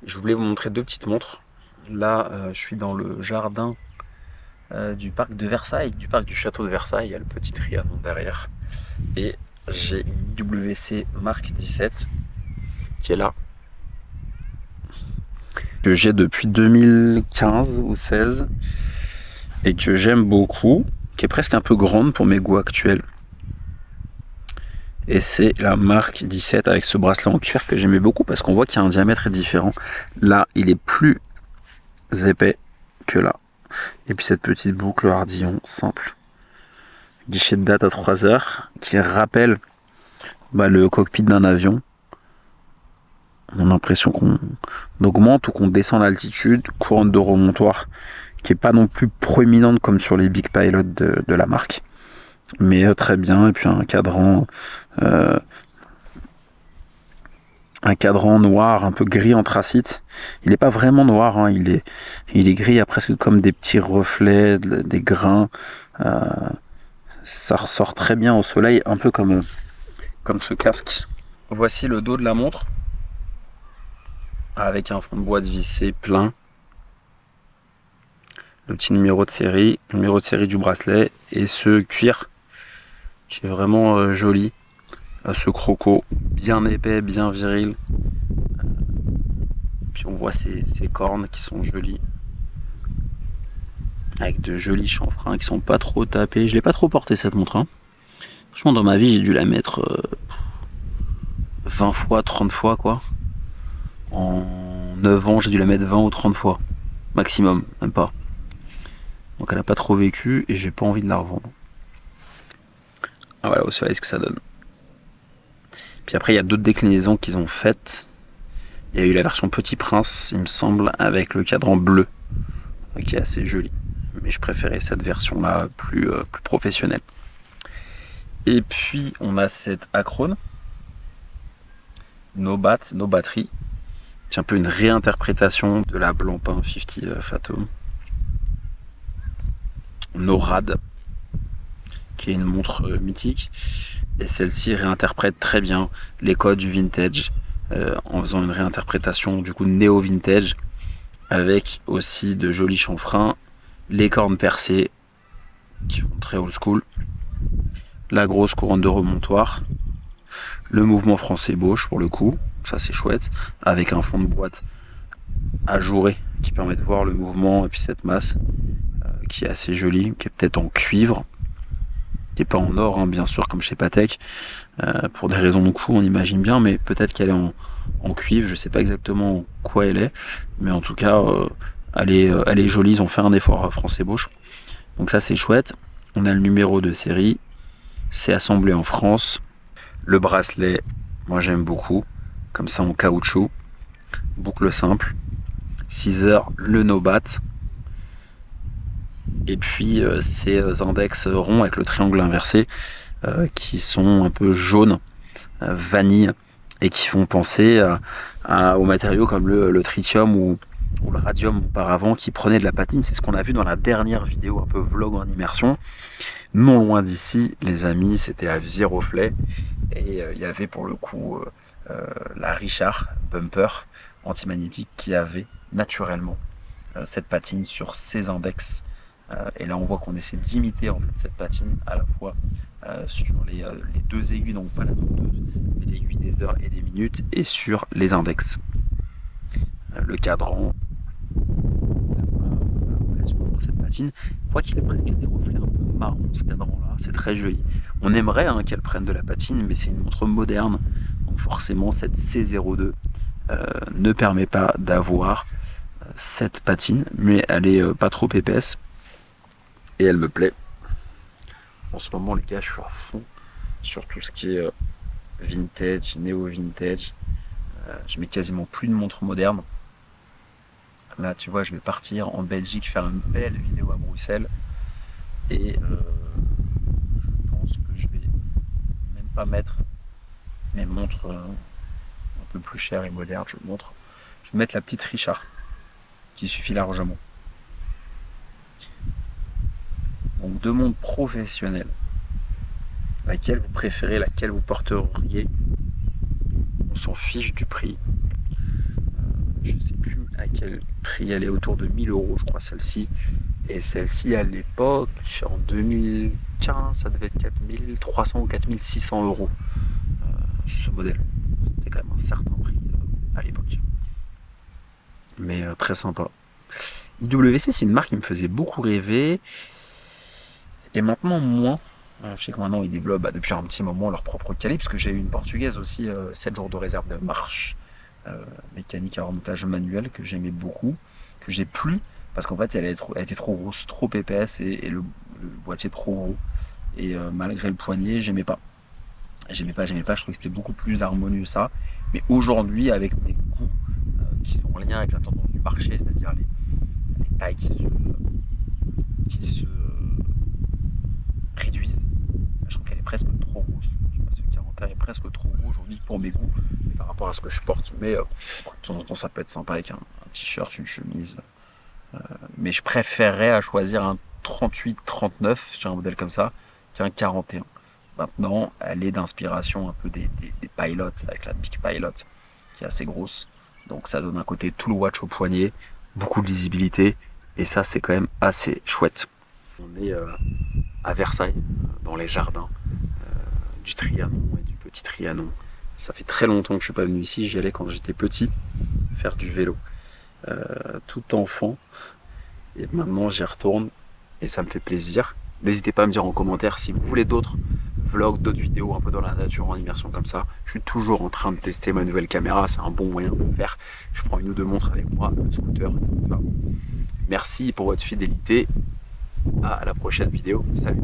Je voulais vous montrer deux petites montres. Là, je suis dans le jardin du parc de Versailles, du parc du château de Versailles. Il y a le petit Trianon derrière. Et j'ai une WC Mark 17 qui est là, que j'ai depuis 2015 ou 16 et que j'aime beaucoup, qui est presque un peu grande pour mes goûts actuels. Et c'est la Mark 17 avec ce bracelet en cuir que j'aimais beaucoup parce qu'on voit qu'il y a un diamètre différent. Là, il est plus épais que là. Et puis cette petite boucle Hardillon simple. Guichet de date à 3 heures qui rappelle le cockpit d'un avion. On a l'impression qu'on augmente ou qu'on descend l'altitude. Couronne de remontoir qui est pas non plus proéminente comme sur les Big Pilot de la marque. Mais très bien. Et puis un cadran noir, un peu gris anthracite. Il n'est pas vraiment noir, hein, il est gris, il y a presque comme des petits reflets, des grains. Ça ressort très bien au soleil, un peu comme ce casque. Voici le dos de la montre, avec un fond de boîte vissé plein. Le petit numéro de série du bracelet, et ce cuir qui est vraiment joli. Ce croco bien épais, bien viril. Puis on voit ces cornes qui sont jolies, avec de jolis chanfreins qui sont pas trop tapés. Je l'ai pas trop porté cette montre, hein. Franchement, dans ma vie, j'ai dû la mettre 20 fois, 30 fois, quoi. En 9 ans, j'ai dû la mettre 20 ou 30 fois. Maximum, même pas. Donc elle a pas trop vécu et j'ai pas envie de la revendre. Ah voilà, au soleil, ce que ça donne. Puis après, il y a d'autres déclinaisons qu'ils ont faites. Il y a eu la version Petit Prince, il me semble, avec le cadran bleu, qui est assez joli. Mais je préférais cette version-là, plus professionnelle. Et puis, on a cette Acrone, No Battery. C'est un peu une réinterprétation de la Blancpain 50 Phantom. No Rad, qui est une montre mythique. Et celle-ci réinterprète très bien les codes du vintage, en faisant une réinterprétation du coup néo-vintage, avec aussi de jolis chanfreins, les cornes percées, qui font très old school, la grosse couronne de remontoir, le mouvement français Bosch pour le coup, ça c'est chouette, avec un fond de boîte ajouré qui permet de voir le mouvement, et puis cette masse qui est assez jolie, qui est peut-être en cuivre, qui n'est pas en or, hein, bien sûr, comme chez Patek, pour des raisons de coût, on imagine bien, mais peut-être qu'elle est en cuivre, je sais pas exactement quoi elle est, mais en tout cas, elle est jolie, ils ont fait un effort français Bosch. Donc ça c'est chouette. On a le numéro de série, c'est assemblé en France. Le bracelet, moi j'aime beaucoup, comme ça en caoutchouc, boucle simple, 6 heures, le no-bat, et puis ces index ronds avec le triangle inversé, qui sont un peu jaunes, vanille, et qui font penser aux matériaux comme le tritium ou le radium auparavant, qui prenaient de la patine. C'est ce qu'on a vu dans la dernière vidéo, un peu vlog en immersion. Non loin d'ici, les amis, c'était à Viroflay, et il y avait pour le coup la Richard Bumper antimagnétique qui avait naturellement cette patine sur ses index. Et là on voit qu'on essaie d'imiter en fait cette patine à la fois sur les deux aiguilles, donc pas la dompteuse, mais l'aiguille des heures et des minutes, et sur les index. Le cadran, pour cette patine, je crois qu'il a presque des reflets un peu marron ce cadran là, c'est très joli. On aimerait qu'elle prenne de la patine, mais c'est une montre moderne, donc forcément cette C02 ne permet pas d'avoir cette patine, mais elle est pas trop épaisse et elle me plaît. En ce moment les gars, je suis à fond sur tout ce qui est vintage, néo-vintage. Je mets quasiment plus de montres modernes. Là tu vois, je vais partir en Belgique faire une belle vidéo à Bruxelles, et je pense que je vais même pas mettre mes montres un peu plus chères et modernes. Je vais mettre la petite Richard qui suffit largement. Donc deux montres professionnelles. Laquelle vous préférez, laquelle vous porteriez? On s'en fiche du prix. je sais plus à quel prix elle est, autour de 1000 euros, je crois, celle-ci. Et celle-ci, à l'époque, en 2015, ça devait être 4300 ou 4600 euros, ce modèle. C'était quand même un certain prix à l'époque. Mais très sympa. IWC, c'est une marque qui me faisait beaucoup rêver. Et maintenant, moins. Je sais que maintenant, ils développent depuis un petit moment leur propre calibre, parce que j'ai eu une portugaise aussi, 7 jours de réserve de marche, mécanique à remontage manuel, que j'aimais beaucoup, que j'ai plus, parce qu'en fait, elle était trop grosse, trop épaisse, et le boîtier trop gros. Et malgré le poignet, j'aimais pas. J'aimais pas, je trouvais que c'était beaucoup plus harmonieux ça. Mais aujourd'hui, avec mes goûts, qui sont en lien avec la tendance du marché, c'est-à-dire les tailles qui se réduisent, je trouve qu'elle est presque trop grosse. Ce 41 est presque trop gros aujourd'hui pour mes goûts, par rapport à ce que je porte. Mais de temps en temps, ça peut être sympa avec un t-shirt, une chemise. Mais je préférerais à choisir un 38-39 sur un modèle comme ça qu'un 41. Maintenant, elle est d'inspiration un peu des pilotes, avec la Big Pilot, qui est assez grosse. Donc ça donne un côté tout le watch au poignet, beaucoup de lisibilité, et ça c'est quand même assez chouette. On est à Versailles, dans les jardins du Trianon et du Petit Trianon. Ça fait très longtemps que je suis pas venu ici, j'y allais quand j'étais petit, faire du vélo. Tout enfant, et maintenant j'y retourne, et ça me fait plaisir. N'hésitez pas à me dire en commentaire si vous voulez d'autres vlogs, d'autres vidéos un peu dans la nature, en immersion comme ça. Je suis toujours en train de tester ma nouvelle caméra, c'est un bon moyen de le faire. Je prends une ou deux montres avec moi, le scooter. Voilà. Merci pour votre fidélité. À la prochaine vidéo. Salut.